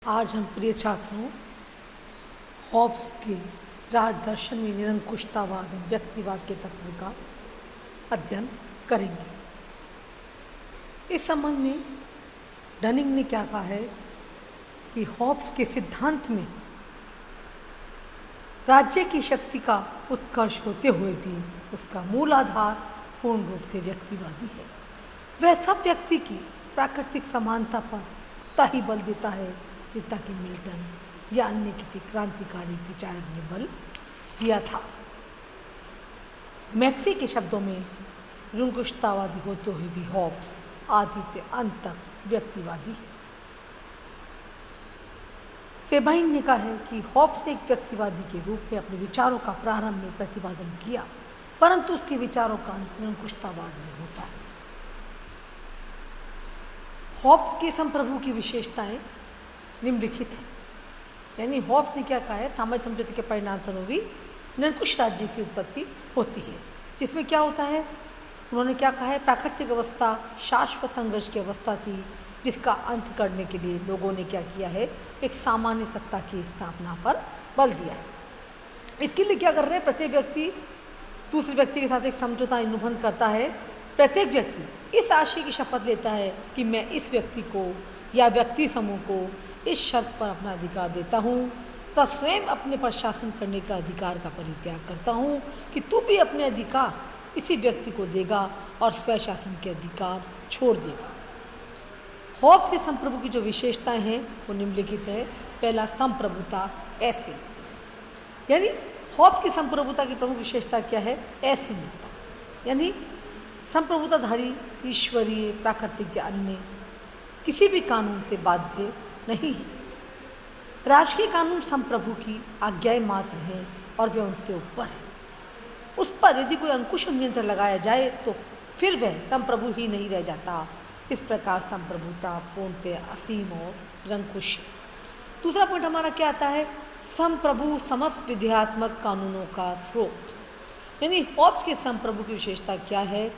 आज हम प्रिय छात्रों हॉब्स के राजदर्शन में निरंकुशतावाद एवं व्यक्तिवाद के तत्व का अध्ययन करेंगे। इस संबंध में डनिंग ने क्या कहा है कि हॉब्स के सिद्धांत में राज्य की शक्ति का उत्कर्ष होते हुए भी उसका मूल आधार पूर्ण रूप से व्यक्तिवादी है। वह सब व्यक्ति की प्राकृतिक समानता पर उतना ही बल देता है जितना कि मिल्टन या अन्य किसी क्रांतिकारी विचारक ने बल दिया था। मैक्सी के शब्दों में निरंकुशतावादी होते हुए भी हॉब्स आदि से अंत तक व्यक्तिवादी है। सेबाइन ने कहा है कि हॉब्स ने एक व्यक्तिवादी के रूप में अपने विचारों का प्रारंभ में प्रतिपादन किया, परंतु उसके विचारों का अंत निरंकुशतावाद में होता है। हॉब्स के संप्रभु की विशेषताएं निम्नलिखित हैं। यानी हॉब्स ने क्या कहा है, सामाजिक समझौते के परिणाम स्वरूप भी निरंकुश राज्य की उत्पत्ति होती है, जिसमें क्या होता है, उन्होंने क्या कहा है, प्राकृतिक अवस्था शाश्वत संघर्ष की अवस्था थी जिसका अंत करने के लिए लोगों ने क्या किया है, एक सामान्य सत्ता की स्थापना पर बल दिया है। इसके लिए क्या कर रहे हैं, प्रत्येक व्यक्ति दूसरे व्यक्ति के साथ एक समझौता अनुबंध करता है। प्रत्येक व्यक्ति इस आशय की शपथ लेता है कि मैं इस व्यक्ति को या व्यक्ति समूह को इस शर्त पर अपना अधिकार देता हूँ तथा स्वयं अपने पर शासन करने का अधिकार का परित्याग करता हूँ कि तू भी अपने अधिकार इसी व्यक्ति को देगा और स्वशासन के अधिकार छोड़ देगा। हॉब्स के संप्रभु की जो विशेषताएं हैं वो निम्नलिखित है। पहला, संप्रभुता असीमित, यानी हॉब्स की संप्रभुता की प्रमुख विशेषता क्या है, असीमितता। यानी संप्रभुताधारी ईश्वरीय प्राकृतिक या अन्य किसी भी कानून से बाध्य नहीं है। राजकीय कानून संप्रभु की आज्ञाएं मात्र हैं और वे उनसे ऊपर है। उस पर यदि कोई अंकुश और नियंत्रण लगाया जाए तो फिर वह संप्रभु ही नहीं रह जाता। इस प्रकार संप्रभुता पूर्णतः असीम और निरंकुश है। दूसरा पॉइंट हमारा क्या आता है, संप्रभु समस्त विधेयात्मक कानूनों का स्रोत। यानी हॉब्स के संप्रभु की विशेषता क्या है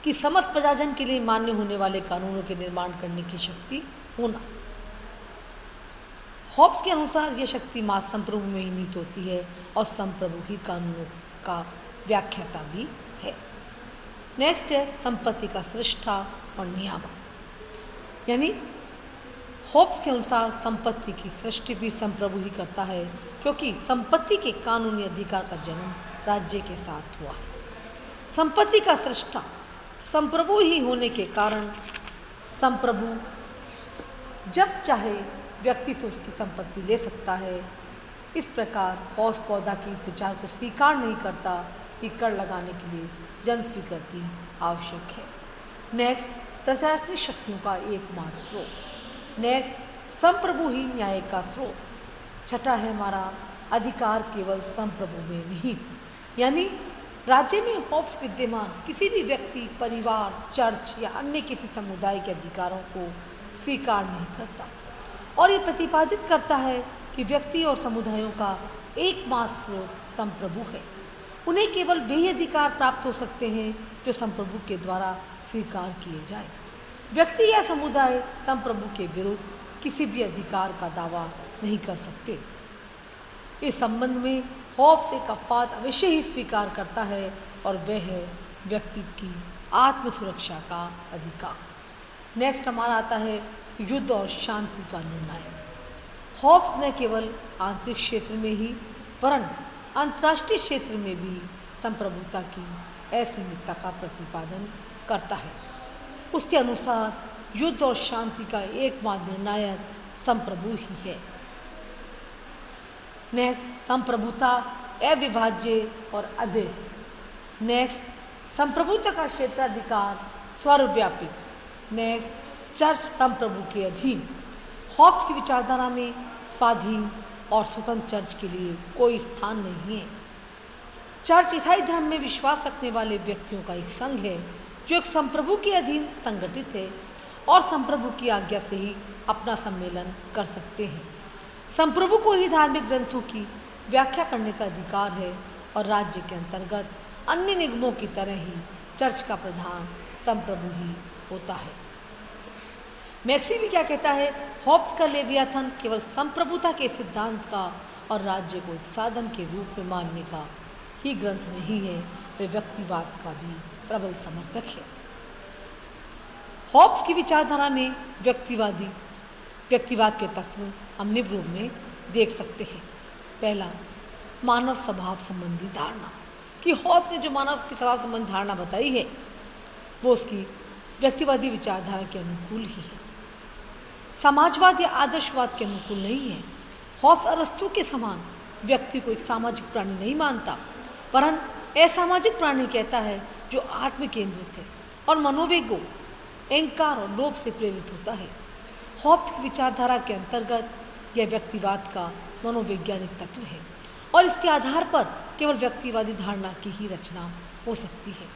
कि समस्त प्रजाजन के लिए मान्य होने वाले कानूनों के निर्माण करने की शक्ति होना। हॉब्स के अनुसार यह शक्ति मात्र संप्रभु में ही निहित होती है और संप्रभु ही कानूनों का व्याख्याता भी है। नेक्स्ट है संपत्ति का सृष्टा और नियामक। यानी हॉब्स के अनुसार संपत्ति की सृष्टि भी संप्रभु ही करता है, क्योंकि संपत्ति के कानूनी अधिकार का जन्म राज्य के साथ हुआ है। संपत्ति का सृष्टा संप्रभु ही होने के कारण संप्रभु जब चाहे व्यक्ति से उसकी संपत्ति ले सकता है। इस प्रकार हॉब्स पौधा के इस विचार को स्वीकार नहीं करता कि कर लगाने के लिए जन स्वीकृति आवश्यक है। नेक्स्ट, प्रशासनिक शक्तियों का एकमात्र स्रोत। नेक्स्ट, संप्रभु ही न्याय का स्रोत। छठा है हमारा अधिकार केवल संप्रभु में नहीं, यानी राज्य में हॉब्स विद्यमान किसी भी व्यक्ति, परिवार, चर्च या अन्य किसी समुदाय के अधिकारों को स्वीकार नहीं करता और ये प्रतिपादित करता है कि व्यक्ति और समुदायों का एकमात्र स्रोत संप्रभु है। उन्हें केवल वही अधिकार प्राप्त हो सकते हैं जो संप्रभु के द्वारा स्वीकार किए जाए। व्यक्ति या समुदाय संप्रभु के विरुद्ध किसी भी अधिकार का दावा नहीं कर सकते। इस संबंध में हॉब्स एक अपवाद अवश्य ही स्वीकार करता है और वह है व्यक्ति की आत्मसुरक्षा का अधिकार। नेक्स्ट हमारा आता है युद्ध और शांति का निर्णय। हॉब्स न केवल आंतरिक क्षेत्र में ही वरन अंतर्राष्ट्रीय क्षेत्र में भी संप्रभुता की असीमितता का प्रतिपादन करता है। उसके अनुसार युद्ध और शांति का एकमात्र निर्णायक संप्रभु ही है। नेक्स्ट, संप्रभुता अविभाज्य और अधेय। नेक्स्ट, संप्रभुता का क्षेत्राधिकार सर्वव्यापी। नेक्स्ट, चर्च संप्रभु के अधीन। हॉब्स की विचारधारा में स्वाधीन और स्वतंत्र चर्च के लिए कोई स्थान नहीं है। चर्च ईसाई धर्म में विश्वास रखने वाले व्यक्तियों का एक संघ है जो एक संप्रभु के अधीन संगठित है और संप्रभु की आज्ञा से ही अपना सम्मेलन कर सकते हैं। संप्रभु को ही धार्मिक ग्रंथों की व्याख्या करने का अधिकार है और राज्य के अंतर्गत अन्य निगमों की तरह ही चर्च का प्रधान संप्रभु ही होता है। मैक्सी भी क्या कहता है, हॉब्स का लेवियाथन केवल संप्रभुता के सिद्धांत का और राज्य को एक साधन के रूप में मानने का ही ग्रंथ नहीं है, वे व्यक्तिवाद का भी प्रबल समर्थक है। हॉब्स की विचारधारा में व्यक्तिवाद के तत्व हम निम्न रूप में देख सकते हैं। पहला, मानव स्वभाव संबंधी धारणा, कि हॉब्स ने जो मानव के स्वभाव संबंधी धारणा बताई है वो उसकी व्यक्तिवादी विचारधारा के अनुकूल ही है, समाजवाद या आदर्शवाद के अनुकूल नहीं है। हॉब्स अरस्तु के समान व्यक्ति को एक सामाजिक प्राणी नहीं मानता, वरन असामाजिक प्राणी कहता है जो आत्म केंद्रित है और मनोवेगों, अहंकार और लोभ से प्रेरित होता है। हॉब्स की विचारधारा के अंतर्गत यह व्यक्तिवाद का मनोवैज्ञानिक तत्व है और इसके आधार पर केवल व्यक्तिवादी धारणा की ही रचना हो सकती है।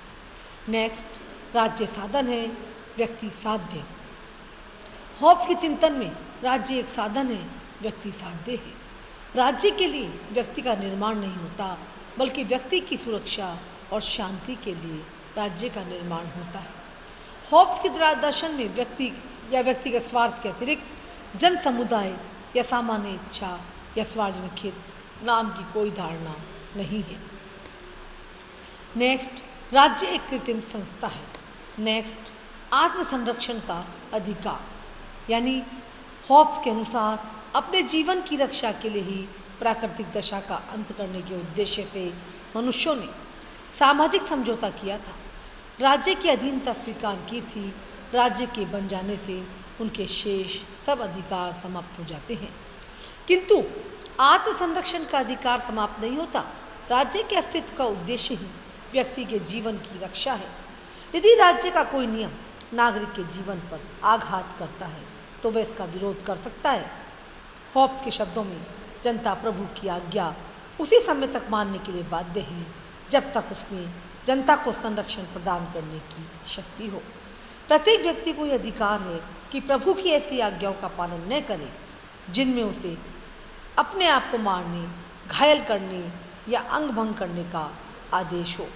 नेक्स्ट, राज्य साधन है, व्यक्ति साध्य। हॉब्स के चिंतन में राज्य एक साधन है, व्यक्ति साध्य है। राज्य के लिए व्यक्ति का निर्माण नहीं होता, बल्कि व्यक्ति की सुरक्षा और शांति के लिए राज्य का निर्माण होता है। हॉब्स के दर्शन में व्यक्ति या व्यक्तिगत स्वार्थ के अतिरिक्त जन समुदाय या सामान्य इच्छा या सार्वजनिक हित नाम की कोई धारणा नहीं है। नेक्स्ट, राज्य एक कृत्रिम संस्था है। नेक्स्ट, आत्मसंरक्षण का अधिकार, यानी हॉब्स के अनुसार अपने जीवन की रक्षा के लिए ही प्राकृतिक दशा का अंत करने के उद्देश्य से मनुष्यों ने सामाजिक समझौता किया था, राज्य की अधीनता स्वीकार की थी। राज्य के बन जाने से उनके शेष सब अधिकार समाप्त हो जाते हैं, किंतु आत्मसंरक्षण का अधिकार समाप्त नहीं होता। राज्य के अस्तित्व का उद्देश्य ही व्यक्ति के जीवन की रक्षा है। यदि राज्य का कोई नियम नागरिक के जीवन पर आघात करता है तो वह इसका विरोध कर सकता है। हॉब्स के शब्दों में जनता प्रभु की आज्ञा उसी समय तक मानने के लिए बाध्य है जब तक उसमें जनता को संरक्षण प्रदान करने की शक्ति हो। प्रत्येक व्यक्ति को यह अधिकार है कि प्रभु की ऐसी आज्ञाओं का पालन न करे जिनमें उसे अपने आप को मारने, घायल करने या अंग भंग करने का आदेश हो।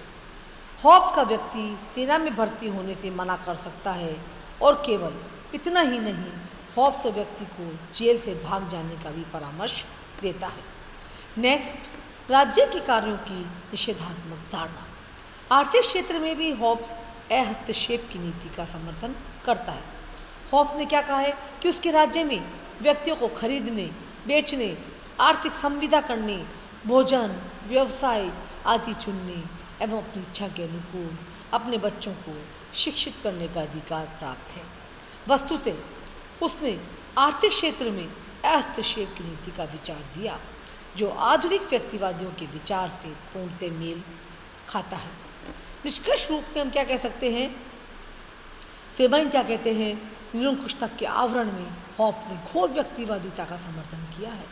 हॉब्स का व्यक्ति सेना में भर्ती होने से मना कर सकता है और केवल इतना ही नहीं, हॉब्स व्यक्ति को जेल से भाग जाने का भी परामर्श देता है। नेक्स्ट, राज्य के कार्यों की निषेधात्मक धारणा। आर्थिक क्षेत्र में भी हॉब्स हस्तक्षेप की नीति का समर्थन करता है। हॉब्स ने क्या कहा है कि उसके राज्य में व्यक्तियों को खरीदने, बेचने, आर्थिक संविदा करने, भोजन, व्यवसाय आदि चुनने एवं अपनी इच्छा के अनुकूल अपने बच्चों को शिक्षित करने का अधिकार प्राप्त है। वस्तुतः उसने आर्थिक क्षेत्र में हस्तक्षेप की नीति का विचार दिया जो आधुनिक व्यक्तिवादियों के विचार से पूर्णतः मेल खाता है। निष्कर्ष रूप में हम क्या कह सकते हैं, सेबाइन क्या कहते हैं, निरंकुशता के आवरण में हॉब्स ने घोर व्यक्तिवादिता का समर्थन किया है।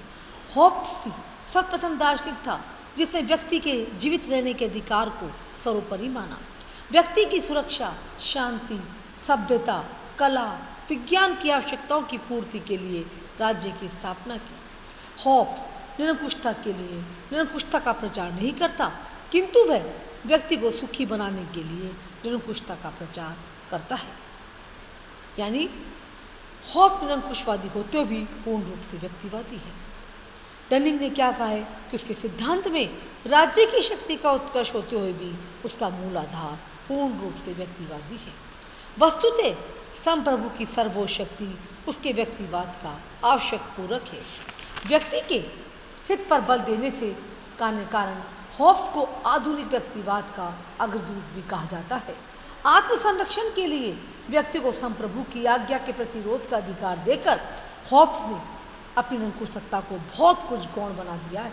हॉब्स सर्वप्रथम दार्शनिक था जिसने व्यक्ति के जीवित रहने के अधिकार को सर्वोपरि माना। व्यक्ति की सुरक्षा, शांति, सभ्यता, कला, विज्ञान की आवश्यकताओं की पूर्ति के लिए राज्य की स्थापना की। हॉब्स निरंकुशता के लिए निरंकुशता का प्रचार नहीं करता, किंतु वह व्यक्ति को सुखी बनाने के लिए निरंकुशता का प्रचार करता है। यानी हॉब्स निरंकुशवादी होते हुए भी पूर्ण रूप से व्यक्तिवादी है। डनिंग ने क्या कहा है कि उसके सिद्धांत में राज्य की शक्ति का उत्कर्ष होते हुए भी उसका मूल आधार पूर्ण रूप से व्यक्तिवादी है। वस्तुतः संप्रभु की सर्वोच्च शक्ति उसके व्यक्तिवाद का आवश्यक पूरक है। व्यक्ति के हित पर बल देने से कारण हॉब्स को आधुनिक व्यक्तिवाद का अग्रदूत भी कहा जाता है। आत्मसंरक्षण के लिए व्यक्ति को संप्रभु की आज्ञा के प्रतिरोध का अधिकार देकर हॉब्स ने अपनी निरंकुश सत्ता को बहुत कुछ गौण बना दिया है।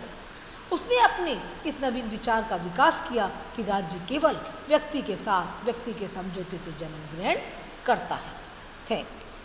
उसने अपने इस नवीन विचार का विकास किया कि राज्य केवल व्यक्ति के साथ व्यक्ति के समझौते से जन्म ग्रहण करता है। थैंक्स।